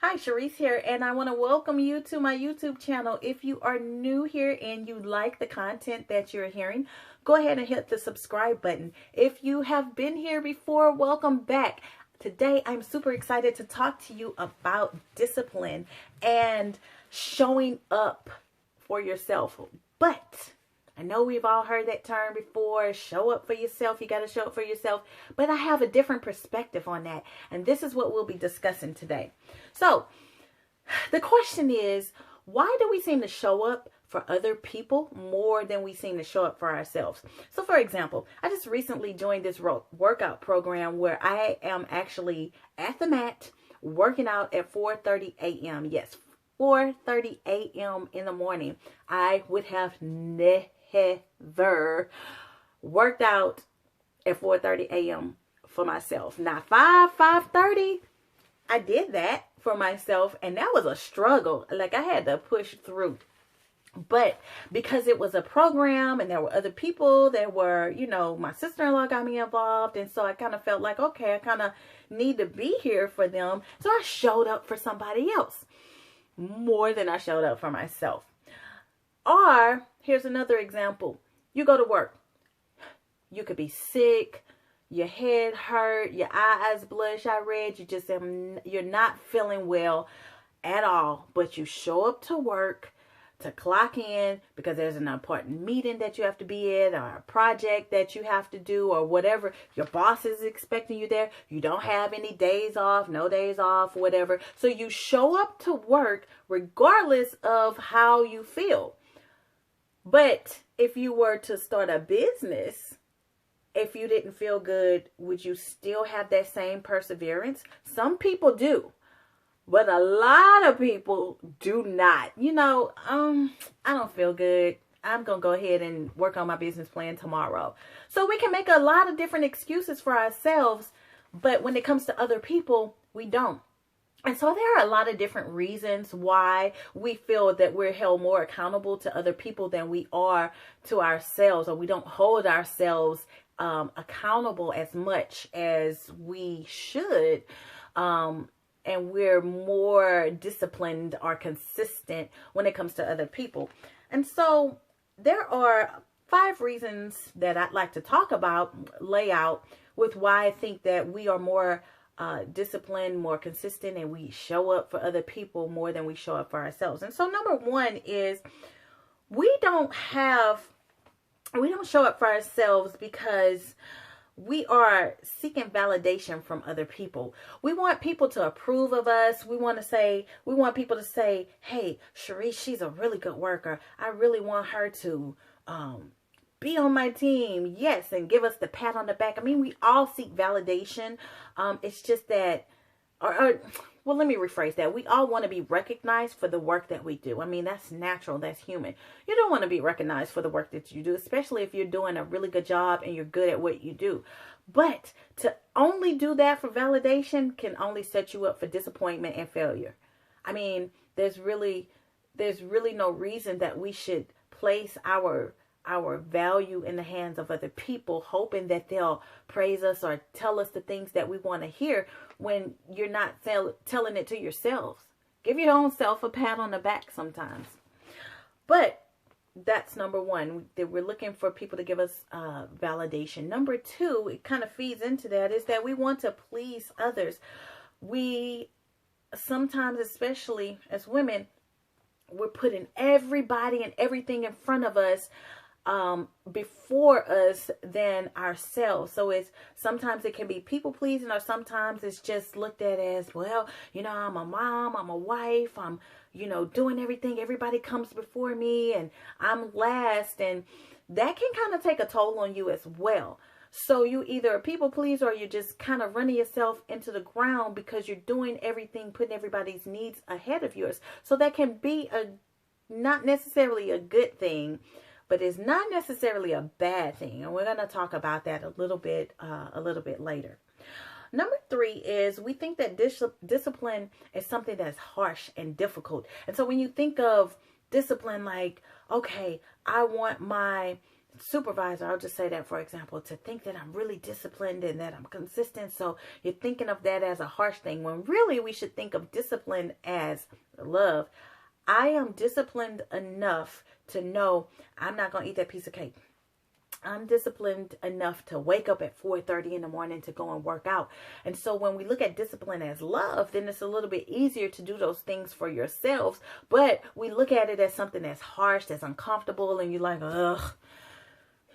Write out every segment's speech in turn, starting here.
Hi, Sharice here, and I want to welcome you to my YouTube channel. If you are new here and you like the content that you're hearing, go ahead and hit the subscribe button. If you have been here before, welcome back. Today, I'm super excited to talk to you about discipline and showing up for yourself. But I know we've all heard that term before, show up for yourself. You got to show up for yourself. But I have a different perspective on that. And this is what we'll be discussing today. So the question is, why do we seem to show up for other people more than we seem to show up for ourselves? So for example, I just recently joined this workout program where I am actually at the mat working out at 4:30 a.m. Yes, 4:30 a.m. in the morning. I would have never worked out at 4:30 a.m. for myself. Now 5:30, I did that for myself, and that was a struggle. Like, I had to push through. But because it was a program and there were other people, there were, my sister-in-law got me involved, and so I kind of felt like, okay, I kind of need to be here for them. So I showed up for somebody else more than I showed up for myself. Or here's another example. You go to work. You could be sick, your head hurt, your eyes bloodshot red, you're not feeling well at all, but you show up to work to clock in because there's an important meeting that you have to be at, or a project that you have to do, or whatever. Your boss is expecting you there. You don't have any days off, no days off, whatever. So you show up to work regardless of how you feel. But if you were to start a business, if you didn't feel good, would you still have that same perseverance? Some people do, but a lot of people do not. I don't feel good. I'm going to go ahead and work on my business plan tomorrow. So we can make a lot of different excuses for ourselves, but when it comes to other people, we don't. And so there are a lot of different reasons why we feel that we're held more accountable to other people than we are to ourselves, or we don't hold ourselves accountable as much as we should. And we're more disciplined or consistent when it comes to other people. And so there are 5 reasons that I'd like to talk about, lay out, with why I think that we are more disciplined, more consistent, and we show up for other people more than we show up for ourselves. And so number 1 is we don't show up for ourselves because we are seeking validation from other people. We want people to approve of us. We want people to say, hey, Sharice, she's a really good worker. I really want her to be on my team. Yes. And give us the pat on the back. I mean, we all seek validation. It's just that, well, let me rephrase that. We all want to be recognized for the work that we do. I mean, that's natural. That's human. You don't want to be recognized for the work that you do, especially if you're doing a really good job and you're good at what you do. But to only do that for validation can only set you up for disappointment and failure. I mean, there's really no reason that we should place our value in the hands of other people, hoping that they'll praise us or tell us the things that we want to hear when you're not telling it to yourselves. Give your own self a pat on the back sometimes. But that's number 1, that we're looking for people to give us validation. Number 2, it kind of feeds into that, is that we want to please others. We sometimes, especially as women, we're putting everybody and everything in front of us before us than ourselves. So sometimes it can be people pleasing, or sometimes it's just looked at as, well, I'm a mom, I'm a wife, I'm, doing everything. Everybody comes before me and I'm last. And that can kind of take a toll on you as well. So you either a people pleaser, or you're just kind of running yourself into the ground because you're doing everything, putting everybody's needs ahead of yours. So that can be not necessarily a good thing, but it's not necessarily a bad thing. And we're going to talk about that a little bit later. Number 3 is we think that discipline is something that's harsh and difficult. And so when you think of discipline, like, okay, I want my supervisor, I'll just say that for example, to think that I'm really disciplined and that I'm consistent. So you're thinking of that as a harsh thing, when really we should think of discipline as love. I am disciplined enough to know I'm not going to eat that piece of cake. I'm disciplined enough to wake up at 4:30 in the morning to go and work out. And so when we look at discipline as love, then it's a little bit easier to do those things for yourselves. But we look at it as something that's harsh, that's uncomfortable, and you're like, ugh,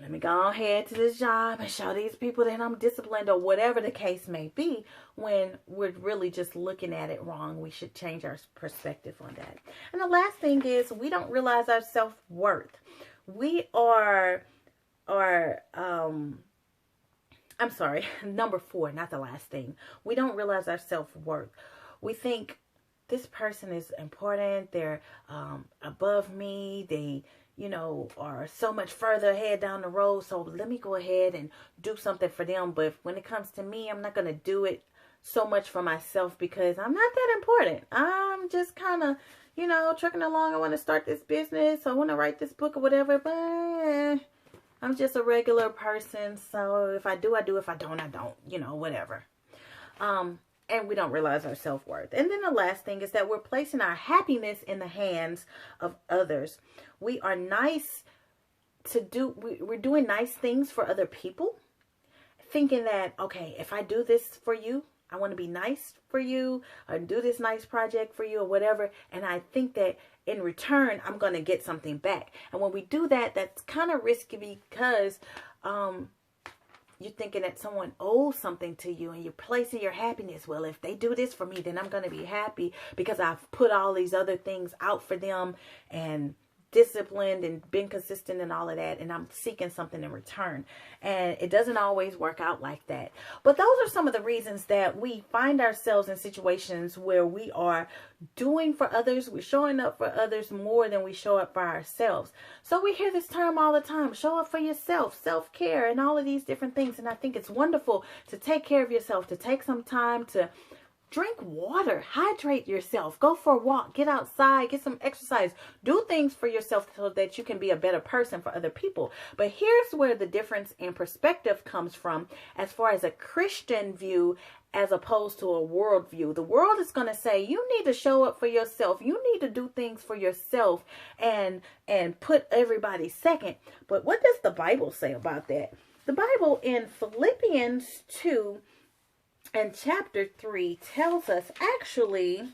let me go ahead to this job and show these people that I'm disciplined, or whatever the case may be, when we're really just looking at it wrong. We should change our perspective on that. And the last thing is, we don't realize our self-worth. We are I'm sorry, number 4, not the last thing. We don't realize our self-worth. We think this person is important. They're above me. They, are so much further ahead down the road. So let me go ahead and do something for them. But when it comes to me, I'm not going to do it so much for myself because I'm not that important. I'm just kind of, trucking along. I want to start this business. I want to write this book or whatever. But I'm just a regular person. So if I do, I do. If I don't, I don't. Whatever. And we don't realize our self-worth. And then the last thing is that we're placing our happiness in the hands of others. We are nice to do, we're doing nice things for other people, thinking that, okay, if I do this for you, I want to be nice for you, or do this nice project for you, or whatever. And I think that in return, I'm going to get something back. And when we do that, that's kind of risky because you're thinking that someone owes something to you, and you're placing your happiness. Well, if they do this for me, then I'm going to be happy because I've put all these other things out for them and disciplined and been consistent and all of that, and I'm seeking something in return. And it doesn't always work out like that. But those are some of the reasons that we find ourselves in situations where we are doing for others, we're showing up for others more than we show up for ourselves. So we hear this term all the time, show up for yourself, self-care, and all of these different things. And I think it's wonderful to take care of yourself, to take some time to drink water, hydrate yourself, go for a walk, get outside, get some exercise, do things for yourself so that you can be a better person for other people. But here's where the difference in perspective comes from as far as a Christian view as opposed to a worldview. The world is going to say you need to show up for yourself. You need to do things for yourself and put everybody second. But what does the Bible say about that? The Bible in Philippians 2 and chapter 3 tells us, actually,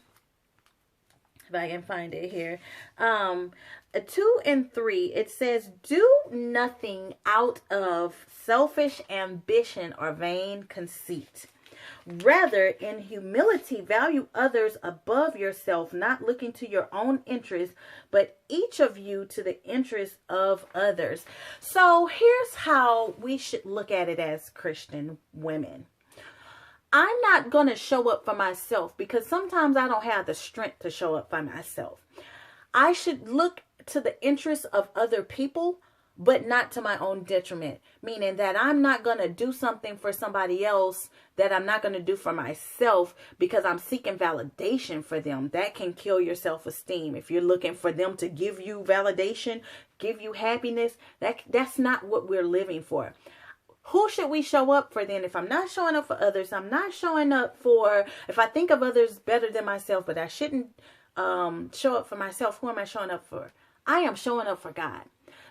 if I can find it here, 2 and 3, it says, do nothing out of selfish ambition or vain conceit. Rather, in humility, value others above yourself, not looking to your own interests, but each of you to the interests of others. So here's how we should look at it as Christian women. I'm not going to show up for myself because sometimes I don't have the strength to show up for myself. I should look to the interests of other people, but not to my own detriment. Meaning that I'm not going to do something for somebody else that I'm not going to do for myself because I'm seeking validation for them. That can kill your self-esteem. If you're looking for them to give you validation, give you happiness, that's not what we're living for. Who should we show up for then? If I'm not showing up for others, I'm not showing up for, if I think of others better than myself, but I shouldn't show up for myself, who am I showing up for? I am showing up for God.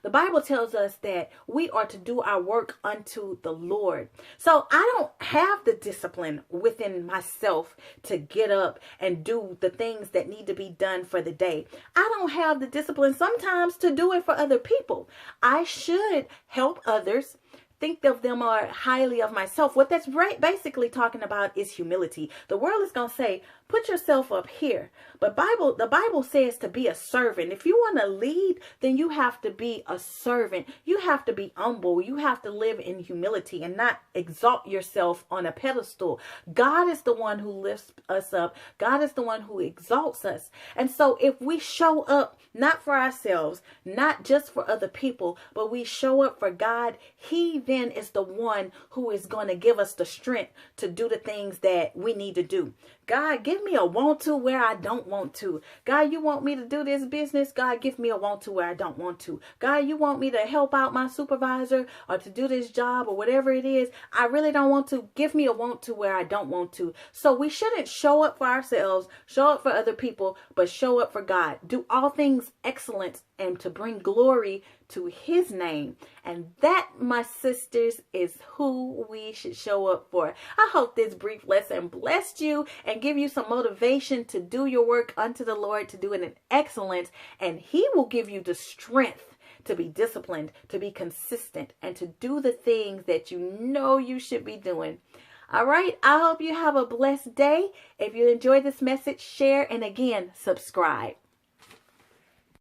The Bible tells us that we are to do our work unto the Lord. So I don't have the discipline within myself to get up and do the things that need to be done for the day. I don't have the discipline sometimes to do it for other people. I should help others, think of them or highly of myself. What that's basically talking about is humility. The world is going to say, put yourself up here. But the Bible says to be a servant. If you want to lead, then you have to be a servant. You have to be humble. You have to live in humility and not exalt yourself on a pedestal. God is the one who lifts us up. God is the one who exalts us. And so if we show up not for ourselves, not just for other people, but we show up for God, He then is the one who is going to give us the strength to do the things that we need to do. God, give me a want to where I don't want to. God, you want me to do this business? God, give me a want to where I don't want to. God, you want me to help out my supervisor or to do this job or whatever it is. I really don't want to. Give me a want to where I don't want to. So we shouldn't show up for ourselves, show up for other people, but show up for God. Do all things excellent and to bring glory to his name. And that, my sisters, is who we should show up for. I hope this brief lesson blessed you and give you some motivation to do your work unto the Lord, to do it in excellence, and he will give you the strength to be disciplined, to be consistent, and to do the things that you know you should be doing. All right, I hope you have a blessed day. If you enjoyed this message, share, and again, subscribe.